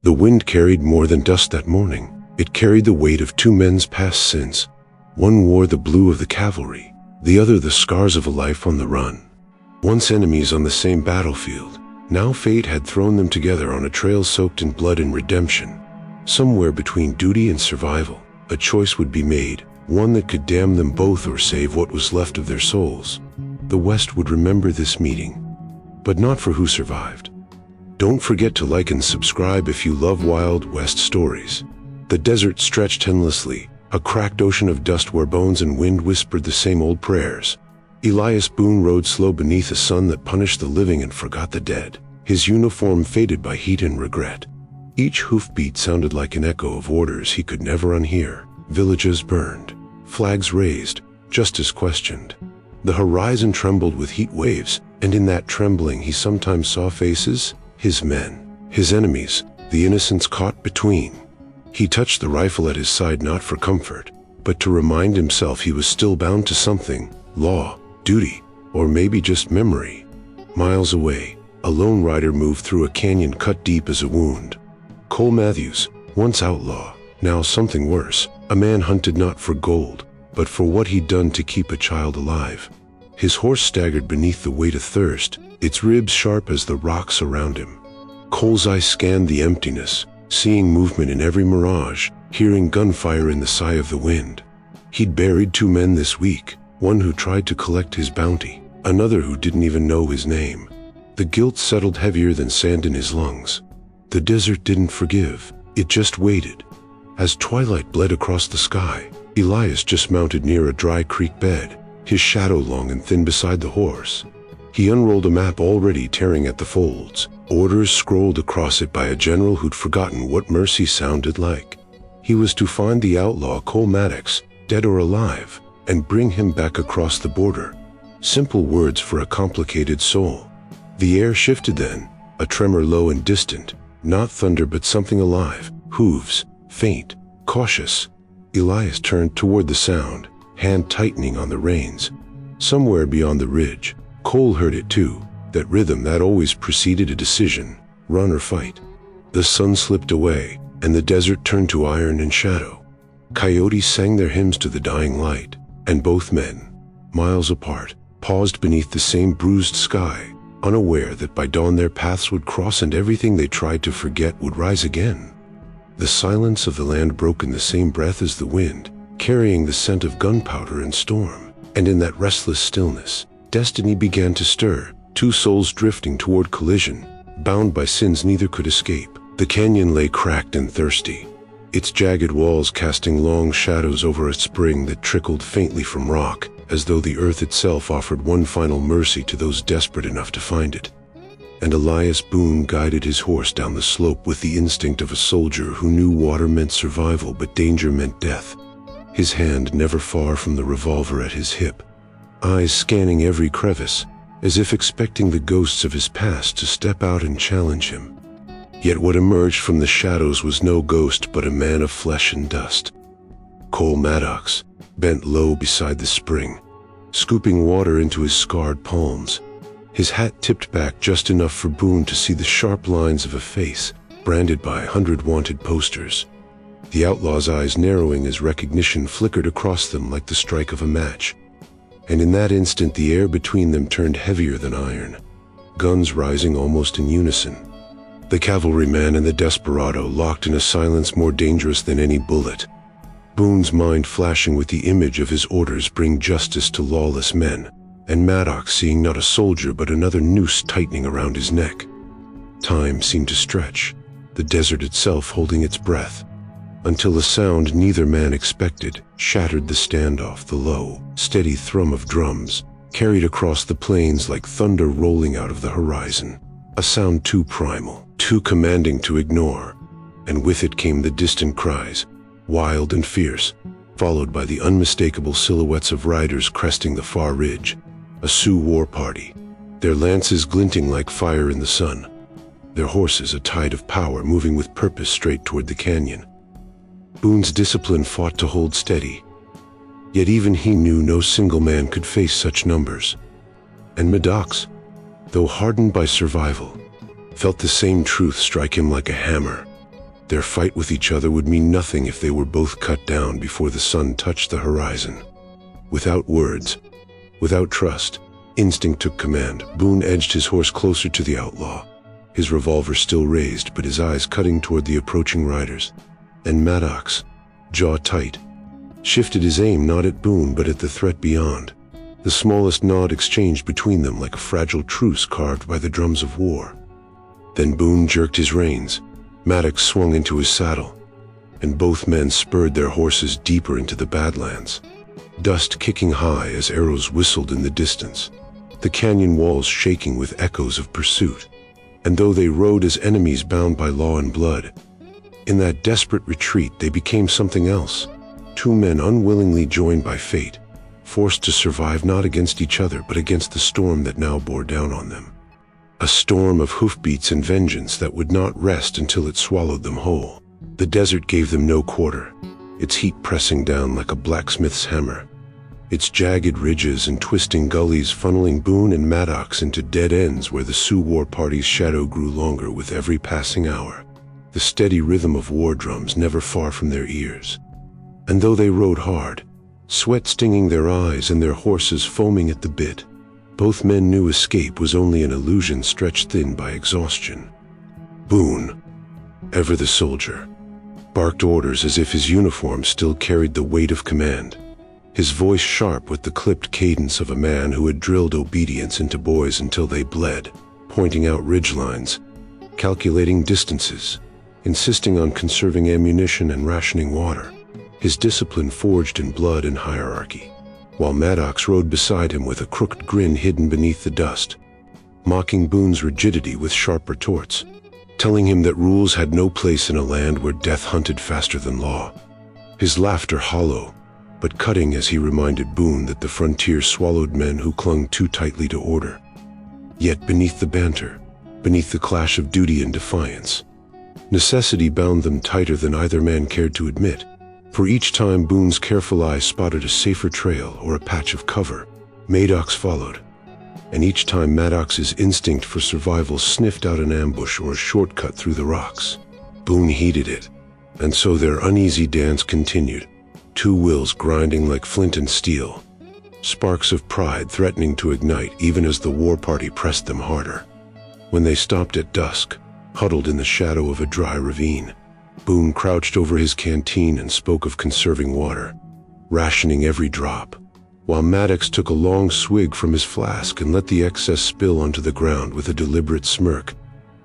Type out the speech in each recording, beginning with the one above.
The wind carried more than dust that morning. It carried the weight of two men's past sins. One wore the blue of the cavalry, the other the scars of a life on the run. Once enemies on the same battlefield, now fate had thrown them together on a trail soaked in blood and redemption. Somewhere between duty and survival, a choice would be made, one that could damn them both or save what was left of their souls. The West would remember this meeting, but not for who survived. Don't forget to like and subscribe if you love Wild West stories. The desert stretched endlessly, a cracked ocean of dust where bones and wind whispered the same old prayers. Elias Boone rode slow beneath a sun that punished the living and forgot the dead, his uniform faded by heat and regret. Each hoofbeat sounded like an echo of orders he could never unhear. Villages burned, flags raised, justice questioned. The horizon trembled with heat waves, and in that trembling he sometimes saw faces, his men, his enemies, the innocents caught between. He touched the rifle at his side not for comfort, but to remind himself he was still bound to something, law, duty, or maybe just memory. Miles away, a lone rider moved through a canyon cut deep as a wound. Cole Matthews, once outlaw, now something worse, a man hunted not for gold, but for what he'd done to keep a child alive. His horse staggered beneath the weight of thirst, its ribs sharp as the rocks around him. Cole's eyes scanned the emptiness, seeing movement in every mirage, hearing gunfire in the sigh of the wind. He'd buried two men this week, one who tried to collect his bounty, another who didn't even know his name. The guilt settled heavier than sand in his lungs. The desert didn't forgive, it just waited. As twilight bled across the sky, Elias just mounted near a dry creek bed, his shadow long and thin beside the horse. He unrolled a map already tearing at the folds, orders scrolled across it by a general who'd forgotten what mercy sounded like. He was to find the outlaw Cole Matthews, dead or alive, and bring him back across the border. Simple words for a complicated soul. The air shifted then, a tremor low and distant, not thunder but something alive, hooves, faint, cautious. Elias turned toward the sound, hand tightening on the reins. Somewhere beyond the ridge, Cole heard it too, that rhythm that always preceded a decision, run or fight. The sun slipped away, and the desert turned to iron and shadow. Coyotes sang their hymns to the dying light, and both men, miles apart, paused beneath the same bruised sky, unaware that by dawn their paths would cross and everything they tried to forget would rise again. The silence of the land broke in the same breath as the wind, carrying the scent of gunpowder and storm. And in that restless stillness, destiny began to stir, two souls drifting toward collision, bound by sins neither could escape. The canyon lay cracked and thirsty, its jagged walls casting long shadows over a spring that trickled faintly from rock, as though the earth itself offered one final mercy to those desperate enough to find it. And Elias Boone guided his horse down the slope with the instinct of a soldier who knew water meant survival but danger meant death. His hand never far from the revolver at his hip, eyes scanning every crevice, as if expecting the ghosts of his past to step out and challenge him. Yet what emerged from the shadows was no ghost but a man of flesh and dust. Cole Matthews, bent low beside the spring, scooping water into his scarred palms. His hat tipped back just enough for Boone to see the sharp lines of a face, branded by 100 wanted posters. The outlaw's eyes narrowing as recognition flickered across them like the strike of a match. And in that instant the air between them turned heavier than iron, guns rising almost in unison. The cavalryman and the desperado locked in a silence more dangerous than any bullet. Boone's mind flashing with the image of his orders bring justice to lawless men, and Matthews seeing not a soldier but another noose tightening around his neck. Time seemed to stretch, the desert itself holding its breath, until a sound neither man expected shattered the standoff. The low, steady thrum of drums carried across the plains like thunder rolling out of the horizon, a sound too primal, too commanding to ignore, and with it came the distant cries, wild and fierce, followed by the unmistakable silhouettes of riders cresting the far ridge, a Sioux war party, their lances glinting like fire in the sun, their horses a tide of power moving with purpose straight toward the canyon. Boone's discipline fought to hold steady, yet even he knew no single man could face such numbers. And Matthews, though hardened by survival, felt the same truth strike him like a hammer. Their fight with each other would mean nothing if they were both cut down before the sun touched the horizon. Without words, without trust, instinct took command. Boone edged his horse closer to the outlaw, his revolver still raised but his eyes cutting toward the approaching riders. And Maddox, jaw tight, shifted his aim not at Boone but at the threat beyond. The smallest nod exchanged between them like a fragile truce carved by the drums of war. Then Boone jerked his reins. Maddox swung into his saddle, and both men spurred their horses deeper into the Badlands, dust kicking high as arrows whistled in the distance, the canyon walls shaking with echoes of pursuit. And though they rode as enemies bound by law and blood, in that desperate retreat they became something else, two men unwillingly joined by fate, forced to survive not against each other but against the storm that now bore down on them. A storm of hoofbeats and vengeance that would not rest until it swallowed them whole. The desert gave them no quarter, its heat pressing down like a blacksmith's hammer, its jagged ridges and twisting gullies funneling Boone and Maddox into dead ends where the Sioux war party's shadow grew longer with every passing hour, the steady rhythm of war drums never far from their ears. And though they rode hard, sweat stinging their eyes and their horses foaming at the bit, both men knew escape was only an illusion stretched thin by exhaustion. Boone, ever the soldier, barked orders as if his uniform still carried the weight of command, his voice sharp with the clipped cadence of a man who had drilled obedience into boys until they bled, pointing out ridgelines, calculating distances, insisting on conserving ammunition and rationing water, his discipline forged in blood and hierarchy, while Maddox rode beside him with a crooked grin hidden beneath the dust, mocking Boone's rigidity with sharp retorts, telling him that rules had no place in a land where death hunted faster than law. His laughter hollow, but cutting as he reminded Boone that the frontier swallowed men who clung too tightly to order. Yet beneath the banter, beneath the clash of duty and defiance, necessity bound them tighter than either man cared to admit. For each time Boone's careful eye spotted a safer trail or a patch of cover, Maddox followed. And each time Maddox's instinct for survival sniffed out an ambush or a shortcut through the rocks, Boone heeded it. And so their uneasy dance continued, two wills grinding like flint and steel, sparks of pride threatening to ignite even as the war party pressed them harder. When they stopped at dusk, huddled in the shadow of a dry ravine, Boone crouched over his canteen and spoke of conserving water, rationing every drop, while Maddox took a long swig from his flask and let the excess spill onto the ground with a deliberate smirk,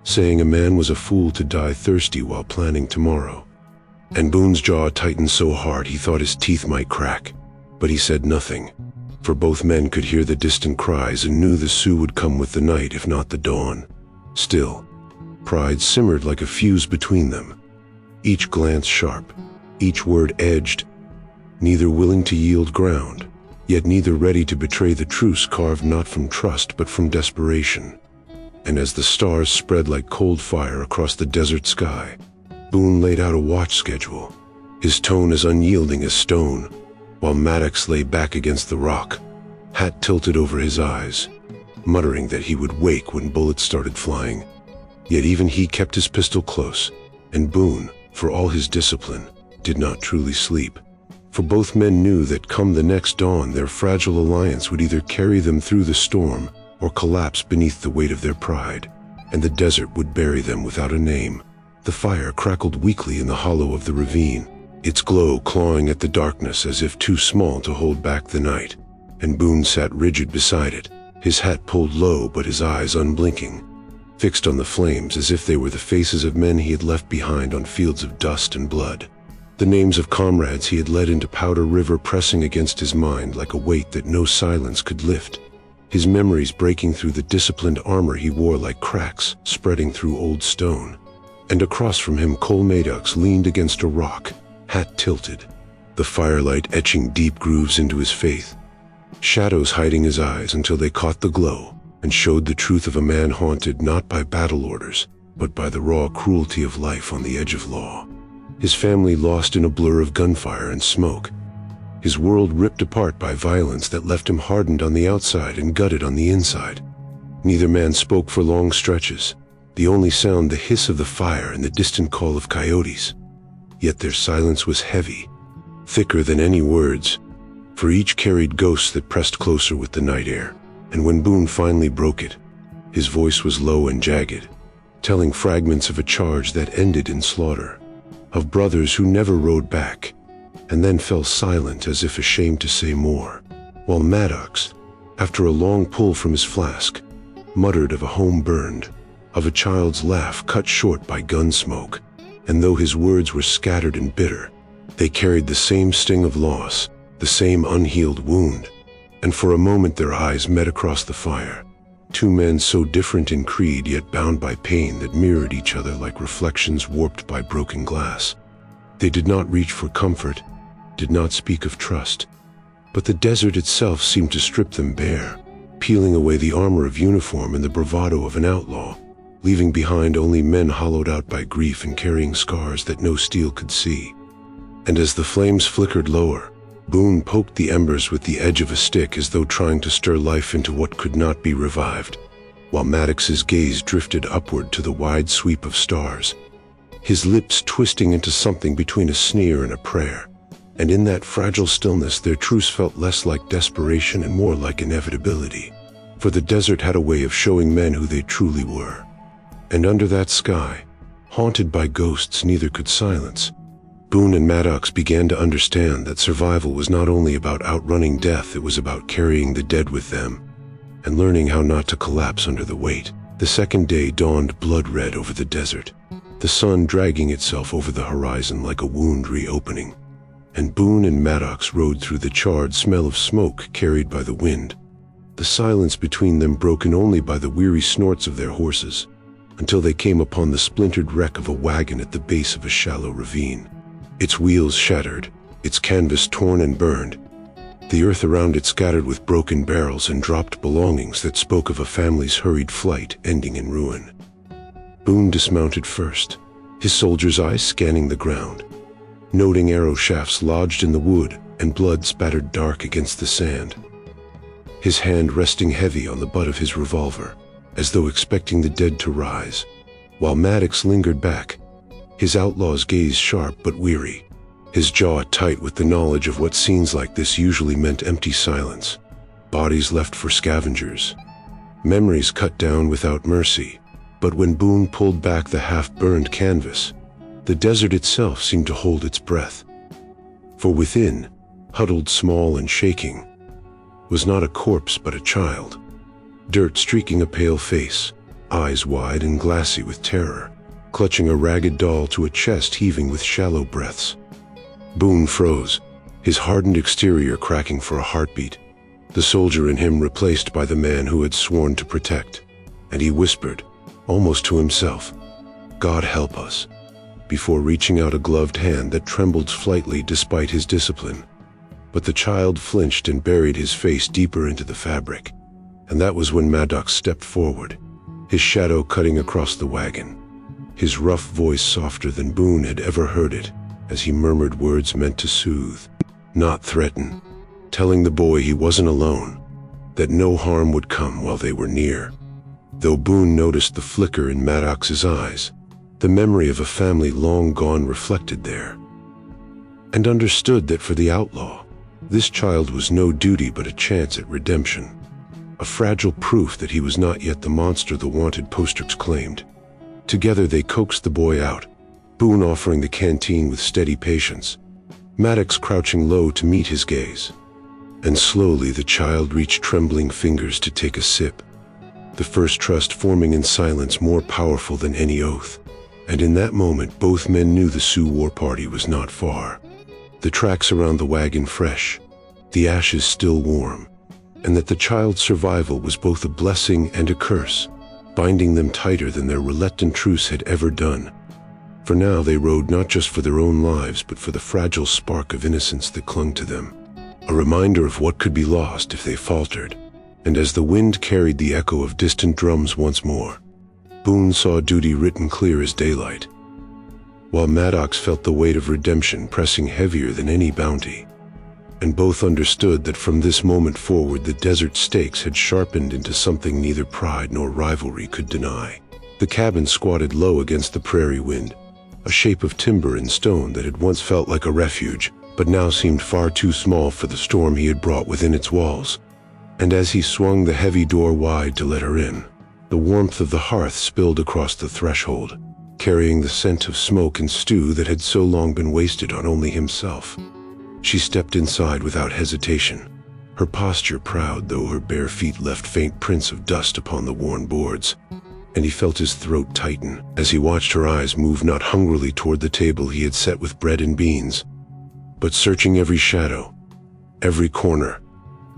saying a man was a fool to die thirsty while planning tomorrow. And Boone's jaw tightened so hard he thought his teeth might crack, but he said nothing, for both men could hear the distant cries and knew the Sioux would come with the night if not the dawn. Still, pride simmered like a fuse between them, each glance sharp, each word edged, neither willing to yield ground, yet neither ready to betray the truce carved not from trust but from desperation. And as the stars spread like cold fire across the desert sky, Boone laid out a watch schedule, his tone as unyielding as stone, while Maddox lay back against the rock, hat tilted over his eyes, muttering that he would wake when bullets started flying. Yet even he kept his pistol close, and Boone, for all his discipline, did not truly sleep. For both men knew that come the next dawn their fragile alliance would either carry them through the storm or collapse beneath the weight of their pride, and the desert would bury them without a name. The fire crackled weakly in the hollow of the ravine, its glow clawing at the darkness as if too small to hold back the night, and Boone sat rigid beside it, his hat pulled low but his eyes unblinking, fixed on the flames as if they were the faces of men he had left behind on fields of dust and blood, the names of comrades he had led into Powder River pressing against his mind like a weight that no silence could lift, his memories breaking through the disciplined armor he wore like cracks spreading through old stone. And across from him Cole Maddox leaned against a rock, hat tilted, the firelight etching deep grooves into his face, shadows hiding his eyes until they caught the glow and showed the truth of a man haunted not by battle orders, but by the raw cruelty of life on the edge of law. His family lost in a blur of gunfire and smoke, his world ripped apart by violence that left him hardened on the outside and gutted on the inside. Neither man spoke for long stretches, the only sound the hiss of the fire and the distant call of coyotes. Yet their silence was heavy, thicker than any words, for each carried ghosts that pressed closer with the night air. And when Boone finally broke it, his voice was low and jagged, telling fragments of a charge that ended in slaughter, of brothers who never rode back, and then fell silent as if ashamed to say more, while Maddox, after a long pull from his flask, muttered of a home burned, of a child's laugh cut short by gun smoke, and though his words were scattered and bitter, they carried the same sting of loss, the same unhealed wound. And for a moment their eyes met across the fire, two men so different in creed yet bound by pain that mirrored each other like reflections warped by broken glass. They did not reach for comfort, did not speak of trust, but the desert itself seemed to strip them bare, peeling away the armor of uniform and the bravado of an outlaw, leaving behind only men hollowed out by grief and carrying scars that no steel could see. And as the flames flickered lower, Boone poked the embers with the edge of a stick as though trying to stir life into what could not be revived, while Maddox's gaze drifted upward to the wide sweep of stars, his lips twisting into something between a sneer and a prayer. And in that fragile stillness their truce felt less like desperation and more like inevitability, for the desert had a way of showing men who they truly were. And under that sky, haunted by ghosts neither could silence, Boone and Maddox began to understand that survival was not only about outrunning death, it was about carrying the dead with them, and learning how not to collapse under the weight. The second day dawned blood-red over the desert, the sun dragging itself over the horizon like a wound reopening, and Boone and Maddox rode through the charred smell of smoke carried by the wind, the silence between them broken only by the weary snorts of their horses, until they came upon the splintered wreck of a wagon at the base of a shallow ravine. Its wheels shattered, its canvas torn and burned, the earth around it scattered with broken barrels and dropped belongings that spoke of a family's hurried flight ending in ruin. Boone dismounted first, his soldier's eyes scanning the ground, noting arrow shafts lodged in the wood and blood spattered dark against the sand, his hand resting heavy on the butt of his revolver, as though expecting the dead to rise, while Maddox lingered back, his outlaw's gaze sharp but weary, his jaw tight with the knowledge of what scenes like this usually meant empty silence, bodies left for scavengers, memories cut down without mercy. But when Boone pulled back the half-burned canvas, the desert itself seemed to hold its breath. For within, huddled small and shaking, was not a corpse but a child, dirt streaking a pale face, eyes wide and glassy with terror, clutching a ragged doll to a chest heaving with shallow breaths. Boone froze, his hardened exterior cracking for a heartbeat, the soldier in him replaced by the man who had sworn to protect, and he whispered, almost to himself, "God help us," before reaching out a gloved hand that trembled slightly despite his discipline. But the child flinched and buried his face deeper into the fabric, and that was when Maddox stepped forward, his shadow cutting across the wagon, his rough voice softer than Boone had ever heard it, as he murmured words meant to soothe, not threaten, telling the boy he wasn't alone, that no harm would come while they were near. Though Boone noticed the flicker in Maddox's eyes, the memory of a family long gone reflected there, and understood that for the outlaw, this child was no duty but a chance at redemption, a fragile proof that he was not yet the monster the wanted posters claimed. Together they coaxed the boy out, Boone offering the canteen with steady patience, Maddox crouching low to meet his gaze. And slowly the child reached trembling fingers to take a sip, the first trust forming in silence more powerful than any oath. And in that moment both men knew the Sioux war party was not far, the tracks around the wagon fresh, the ashes still warm, and that the child's survival was both a blessing and a curse, binding them tighter than their reluctant truce had ever done. For now they rode not just for their own lives but for the fragile spark of innocence that clung to them, a reminder of what could be lost if they faltered. And as the wind carried the echo of distant drums once more, Boone saw duty written clear as daylight, while Maddox felt the weight of redemption pressing heavier than any bounty. And both understood that from this moment forward the desert stakes had sharpened into something neither pride nor rivalry could deny. The cabin squatted low against the prairie wind, a shape of timber and stone that had once felt like a refuge, but now seemed far too small for the storm he had brought within its walls. And as he swung the heavy door wide to let her in, the warmth of the hearth spilled across the threshold, carrying the scent of smoke and stew that had so long been wasted on only himself. She stepped inside without hesitation, her posture proud though her bare feet left faint prints of dust upon the worn boards, and he felt his throat tighten as he watched her eyes move not hungrily toward the table he had set with bread and beans, but searching every shadow, every corner,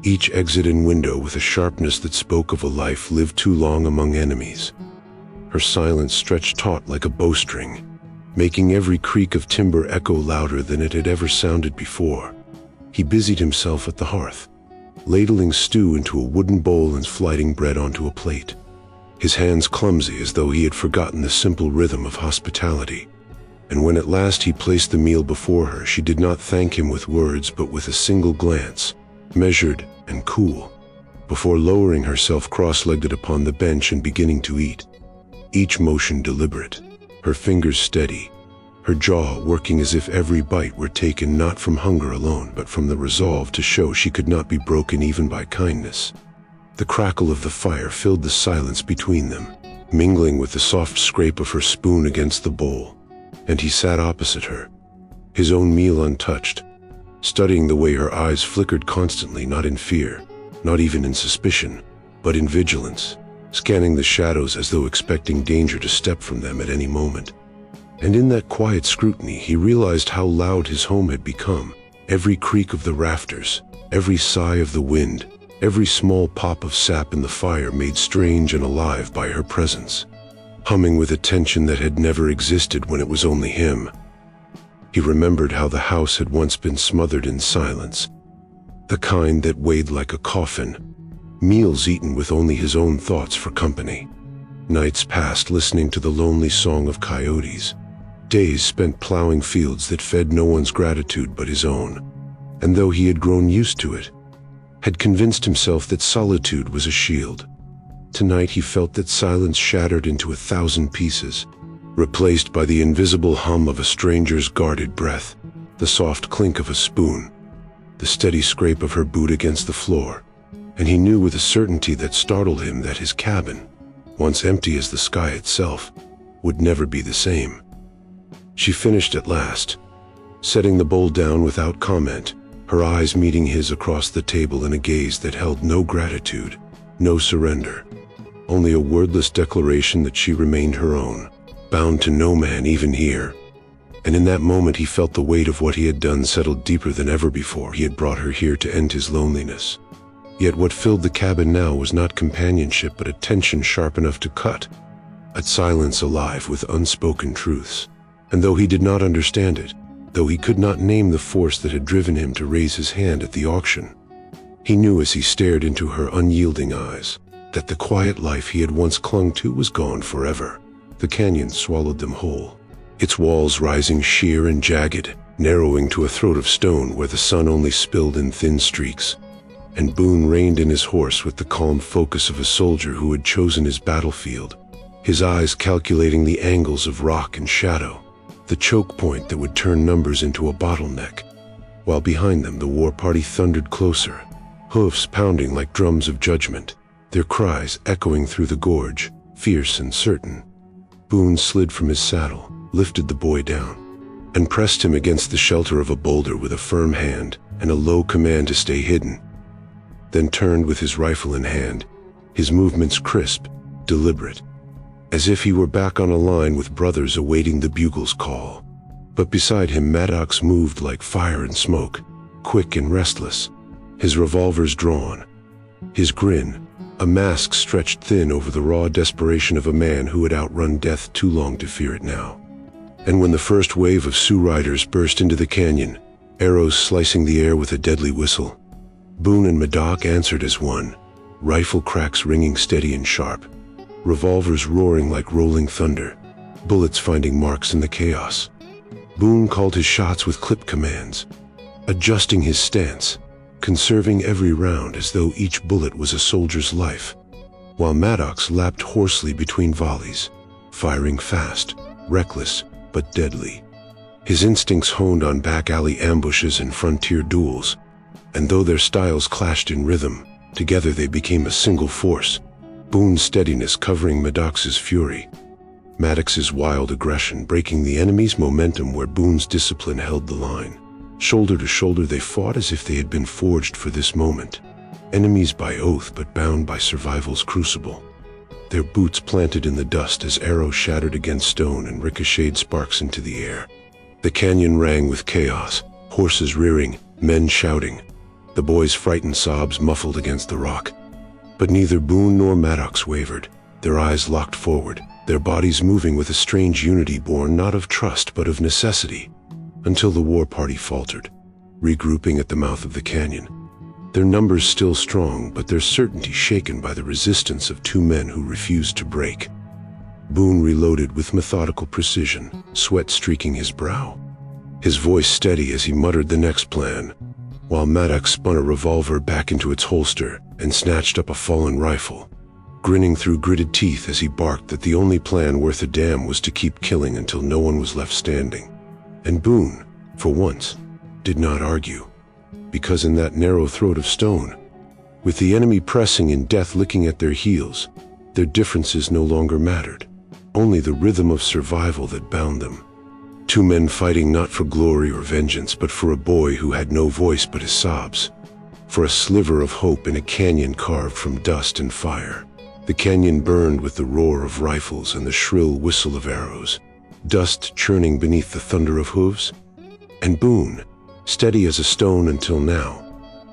each exit and window with a sharpness that spoke of a life lived too long among enemies. Her silence stretched taut like a bowstring, making every creak of timber echo louder than it had ever sounded before. He busied himself at the hearth, ladling stew into a wooden bowl and sliding bread onto a plate, his hands clumsy as though he had forgotten the simple rhythm of hospitality. And when at last he placed the meal before her, she did not thank him with words but with a single glance, measured and cool, before lowering herself cross-legged upon the bench and beginning to eat, each motion deliberate, her fingers steady, her jaw working as if every bite were taken not from hunger alone but from the resolve to show she could not be broken even by kindness. The crackle of the fire filled the silence between them, mingling with the soft scrape of her spoon against the bowl, and he sat opposite her, his own meal untouched, studying the way her eyes flickered constantly, not in fear, not even in suspicion, but in vigilance, scanning the shadows as though expecting danger to step from them at any moment. And in that quiet scrutiny he realized how loud his home had become. Every creak of the rafters, every sigh of the wind, every small pop of sap in the fire made strange and alive by her presence, humming with a tension that had never existed when it was only him. He remembered how the house had once been smothered in silence, the kind that weighed like a coffin, meals eaten with only his own thoughts for company, nights passed listening to the lonely song of coyotes, days spent plowing fields that fed no one's gratitude but his own. And though he had grown used to it, had convinced himself that solitude was a shield, tonight he felt that silence shattered into 1,000 pieces, replaced by the invisible hum of a stranger's guarded breath, the soft clink of a spoon, the steady scrape of her boot against the floor. And he knew with a certainty that startled him that his cabin, once empty as the sky itself, would never be the same. She finished at last, setting the bowl down without comment, her eyes meeting his across the table in a gaze that held no gratitude, no surrender, only a wordless declaration that she remained her own, bound to no man even here. And in that moment he felt the weight of what he had done settled deeper than ever before. He had brought her here to end his loneliness. Yet what filled the cabin now was not companionship but a tension sharp enough to cut, a silence alive with unspoken truths. And though he did not understand it, though he could not name the force that had driven him to raise his hand at the auction, he knew as he stared into her unyielding eyes that the quiet life he had once clung to was gone forever. The canyon swallowed them whole, its walls rising sheer and jagged, narrowing to a throat of stone where the sun only spilled in thin streaks. And Boone reined in his horse with the calm focus of a soldier who had chosen his battlefield, his eyes calculating the angles of rock and shadow, the choke point that would turn numbers into a bottleneck, while behind them the war party thundered closer, hoofs pounding like drums of judgment, their cries echoing through the gorge, fierce and certain. Boone slid from his saddle, lifted the boy down, and pressed him against the shelter of a boulder with a firm hand and a low command to stay hidden, then turned with his rifle in hand, his movements crisp, deliberate, as if he were back on a line with brothers awaiting the bugle's call. But beside him Maddox moved like fire and smoke, quick and restless, his revolvers drawn, his grin, a mask stretched thin over the raw desperation of a man who had outrun death too long to fear it now. And when the first wave of Sioux riders burst into the canyon, arrows slicing the air with a deadly whistle, Boone and Maddox answered as one, rifle cracks ringing steady and sharp, revolvers roaring like rolling thunder, bullets finding marks in the chaos. Boone called his shots with clip commands, adjusting his stance, conserving every round as though each bullet was a soldier's life, while Maddox lapped hoarsely between volleys, firing fast, reckless, but deadly. His instincts honed on back alley ambushes and frontier duels, and though their styles clashed in rhythm, together they became a single force, Boone's steadiness covering Maddox's fury, Maddox's wild aggression breaking the enemy's momentum where Boone's discipline held the line. Shoulder to shoulder they fought as if they had been forged for this moment, enemies by oath but bound by survival's crucible. Their boots planted in the dust as arrows shattered against stone and ricocheted sparks into the air. The canyon rang with chaos, horses rearing, men shouting, the boys' frightened sobs muffled against the rock. But neither Boone nor Maddox wavered, their eyes locked forward, their bodies moving with a strange unity born not of trust but of necessity, until the war party faltered, regrouping at the mouth of the canyon. Their numbers still strong, but their certainty shaken by the resistance of two men who refused to break. Boone reloaded with methodical precision, sweat streaking his brow, his voice steady as he muttered the next plan, while Maddox spun a revolver back into its holster and snatched up a fallen rifle, grinning through gritted teeth as he barked that the only plan worth a damn was to keep killing until no one was left standing. And Boone, for once, did not argue, because in that narrow throat of stone, with the enemy pressing and death licking at their heels, their differences no longer mattered, only the rhythm of survival that bound them. Two men fighting not for glory or vengeance, but for a boy who had no voice but his sobs, for a sliver of hope in a canyon carved from dust and fire. The canyon burned with the roar of rifles and the shrill whistle of arrows, dust churning beneath the thunder of hooves. And Boone, steady as a stone until now,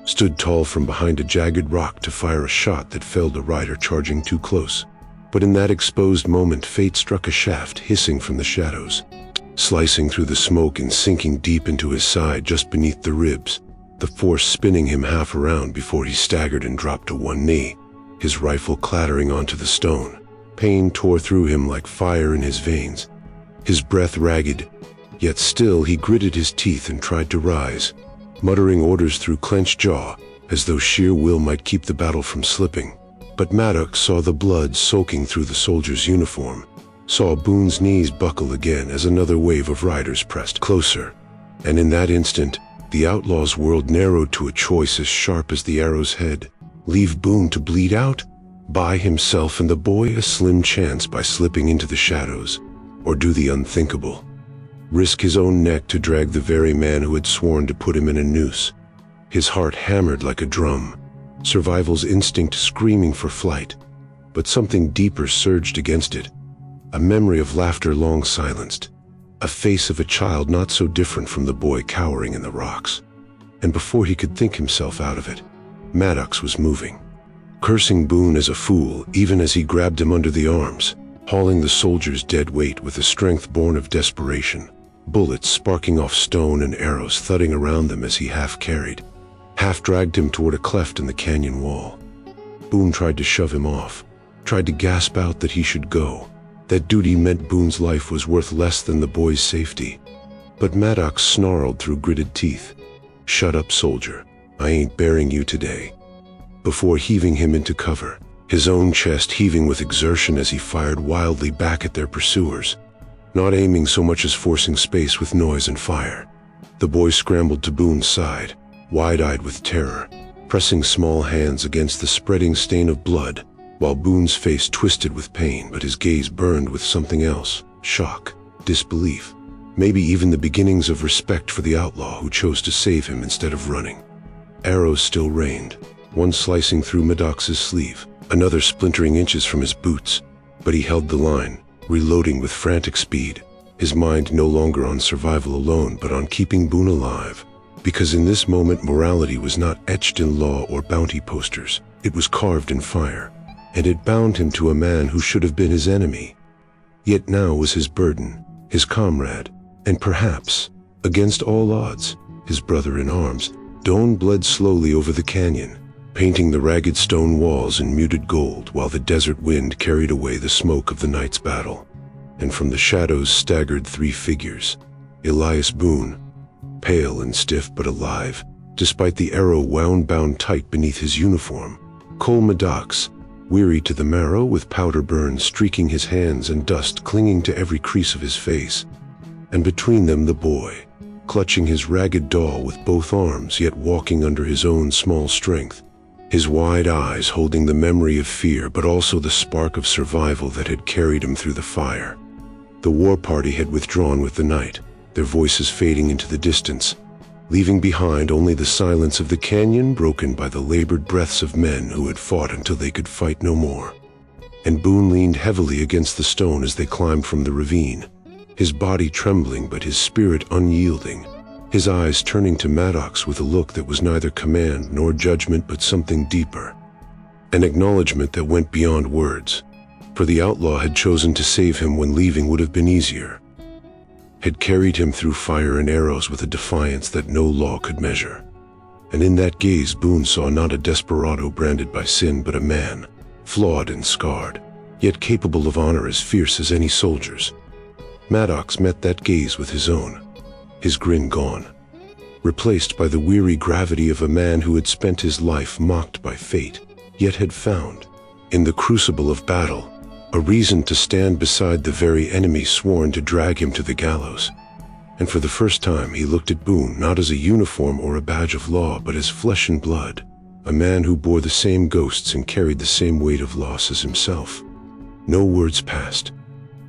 stood tall from behind a jagged rock to fire a shot that felled a rider charging too close. But in that exposed moment, fate struck a shaft hissing from the shadows, slicing through the smoke and sinking deep into his side just beneath the ribs, the force spinning him half around before he staggered and dropped to one knee, his rifle clattering onto the stone. Pain tore through him like fire in his veins, his breath ragged, yet still he gritted his teeth and tried to rise, muttering orders through clenched jaw as though sheer will might keep the battle from slipping. But Maddox saw the blood soaking through the soldier's uniform, saw Boone's knees buckle again as another wave of riders pressed closer, and in that instant, the outlaw's world narrowed to a choice as sharp as the arrow's head: leave Boone to bleed out, buy himself and the boy a slim chance by slipping into the shadows, or do the unthinkable, risk his own neck to drag the very man who had sworn to put him in a noose. His heart hammered like a drum, survival's instinct screaming for flight, but something deeper surged against it, a memory of laughter long silenced, a face of a child not so different from the boy cowering in the rocks. And before he could think himself out of it, Maddox was moving, cursing Boone as a fool even as he grabbed him under the arms, hauling the soldier's dead weight with a strength born of desperation, bullets sparking off stone and arrows thudding around them as he half carried, half dragged him toward a cleft in the canyon wall. Boone tried to shove him off, tried to gasp out that he should go, that duty meant Boone's life was worth less than the boy's safety. But Maddox snarled through gritted teeth, "Shut up, soldier, I ain't bearing you today," before heaving him into cover, his own chest heaving with exertion as he fired wildly back at their pursuers, not aiming so much as forcing space with noise and fire. The boy scrambled to Boone's side, wide-eyed with terror, pressing small hands against the spreading stain of blood, while Boone's face twisted with pain, but his gaze burned with something else: shock, disbelief, maybe even the beginnings of respect for the outlaw who chose to save him instead of running. Arrows still rained, one slicing through Maddox's sleeve, another splintering inches from his boots, but he held the line, reloading with frantic speed, his mind no longer on survival alone but on keeping Boone alive. Because in this moment morality was not etched in law or bounty posters, it was carved in fire, and it bound him to a man who should have been his enemy, yet now was his burden, his comrade, and perhaps, against all odds, his brother in arms. Dawn bled slowly over the canyon, painting the ragged stone walls in muted gold while the desert wind carried away the smoke of the night's battle. And from the shadows staggered three figures: Elias Boone, pale and stiff but alive, despite the arrow wound bound tight beneath his uniform; Cole Maddox, weary to the marrow with powder burns streaking his hands and dust clinging to every crease of his face. And between them the boy, clutching his ragged doll with both arms yet walking under his own small strength, his wide eyes holding the memory of fear but also the spark of survival that had carried him through the fire. The war party had withdrawn with the night, their voices fading into the distance, leaving behind only the silence of the canyon broken by the labored breaths of men who had fought until they could fight no more. And Boone leaned heavily against the stone as they climbed from the ravine, his body trembling but his spirit unyielding, his eyes turning to Maddox with a look that was neither command nor judgment but something deeper, an acknowledgement that went beyond words, for the outlaw had chosen to save him when leaving would have been easier, had carried him through fire and arrows with a defiance that no law could measure. And in that gaze Boone saw not a desperado branded by sin but a man, flawed and scarred, yet capable of honor as fierce as any soldier's. Maddox met that gaze with his own, his grin gone, replaced by the weary gravity of a man who had spent his life mocked by fate, yet had found, in the crucible of battle, a reason to stand beside the very enemy sworn to drag him to the gallows. And for the first time he looked at Boone not as a uniform or a badge of law but as flesh and blood, a man who bore the same ghosts and carried the same weight of loss as himself. No words passed,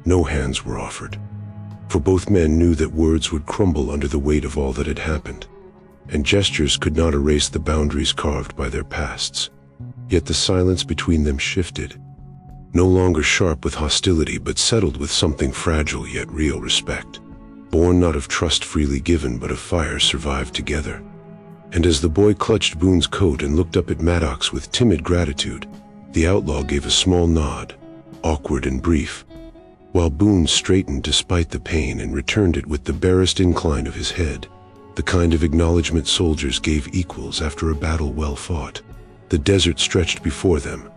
no hands were offered, for both men knew that words would crumble under the weight of all that had happened, and gestures could not erase the boundaries carved by their pasts. Yet the silence between them shifted, no longer sharp with hostility but settled with something fragile yet real respect, born not of trust freely given but of fire survived together. And as the boy clutched Boone's coat and looked up at Maddox with timid gratitude, the outlaw gave a small nod, awkward and brief, while Boone straightened despite the pain and returned it with the barest incline of his head, the kind of acknowledgement soldiers gave equals after a battle well fought. The desert stretched before them,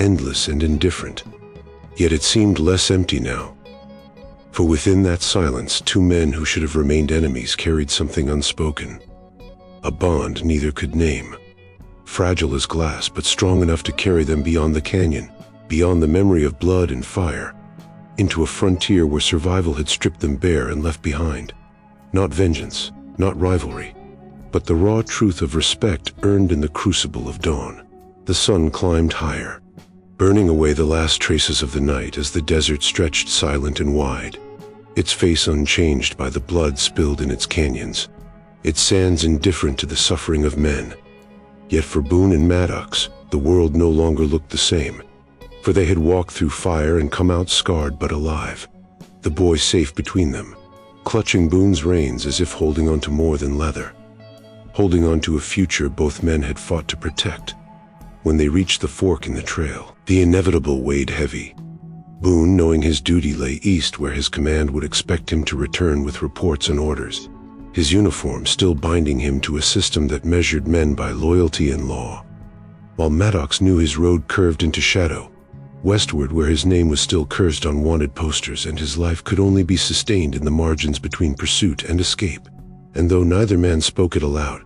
endless and indifferent, yet it seemed less empty now. For within that silence, two men who should have remained enemies carried something unspoken, a bond neither could name, fragile as glass but strong enough to carry them beyond the canyon, beyond the memory of blood and fire, into a frontier where survival had stripped them bare and left behind, not vengeance, not rivalry, but the raw truth of respect earned in the crucible of dawn. The sun climbed higher, burning away the last traces of the night as the desert stretched silent and wide, its face unchanged by the blood spilled in its canyons, its sands indifferent to the suffering of men. Yet for Boone and Maddox, the world no longer looked the same, for they had walked through fire and come out scarred but alive, the boy safe between them, clutching Boone's reins as if holding on to more than leather, holding on to a future both men had fought to protect. When they reached the fork in the trail, the inevitable weighed heavy. Boone, knowing his duty lay east where his command would expect him to return with reports and orders, his uniform still binding him to a system that measured men by loyalty and law, while Maddox knew his road curved into shadow, westward where his name was still cursed on wanted posters and his life could only be sustained in the margins between pursuit and escape. And though neither man spoke it aloud,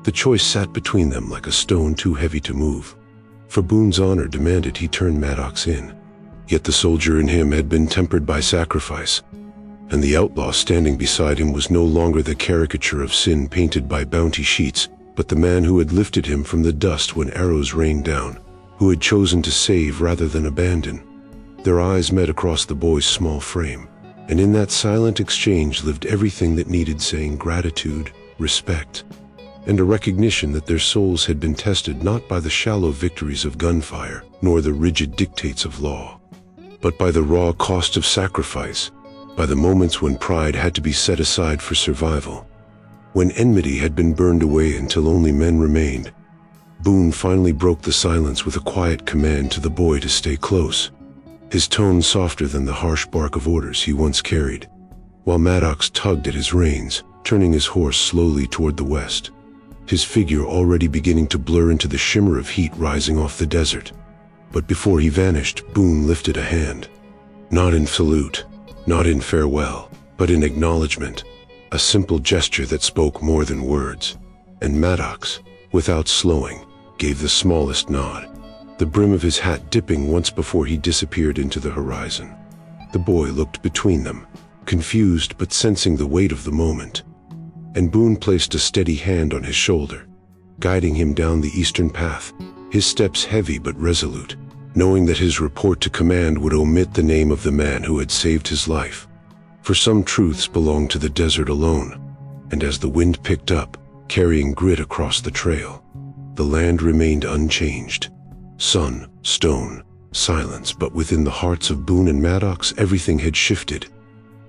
the choice sat between them like a stone too heavy to move. For Boone's honor demanded he turn Maddox in, yet the soldier in him had been tempered by sacrifice, and the outlaw standing beside him was no longer the caricature of sin painted by bounty sheets, but the man who had lifted him from the dust when arrows rained down, who had chosen to save rather than abandon. Their eyes met across the boy's small frame, and in that silent exchange lived everything that needed saying: gratitude, respect, and a recognition that their souls had been tested not by the shallow victories of gunfire, nor the rigid dictates of law, but by the raw cost of sacrifice, by the moments when pride had to be set aside for survival, when enmity had been burned away until only men remained. Boone finally broke the silence with a quiet command to the boy to stay close, his tone softer than the harsh bark of orders he once carried, while Maddox tugged at his reins, turning his horse slowly toward the west, his figure already beginning to blur into the shimmer of heat rising off the desert. But before he vanished, Boone lifted a hand, not in salute, not in farewell, but in acknowledgement, a simple gesture that spoke more than words. And Maddox, without slowing, gave the smallest nod, the brim of his hat dipping once before he disappeared into the horizon. The boy looked between them, confused but sensing the weight of the moment. And Boone placed a steady hand on his shoulder, guiding him down the eastern path, his steps heavy but resolute, knowing that his report to command would omit the name of the man who had saved his life. For some truths belong to the desert alone, and as the wind picked up, carrying grit across the trail, the land remained unchanged. Sun, stone, silence, but within the hearts of Boone and Maddox everything had shifted.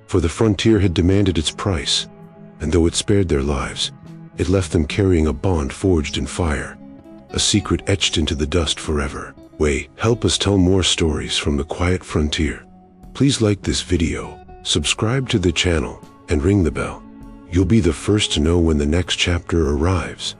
For the frontier had demanded its price, and though it spared their lives, it left them carrying a bond forged in fire, a secret etched into the dust forever. Help us tell more stories from the quiet frontier. Please like this video, subscribe to the channel, and ring the bell. You'll be the first to know when the next chapter arrives.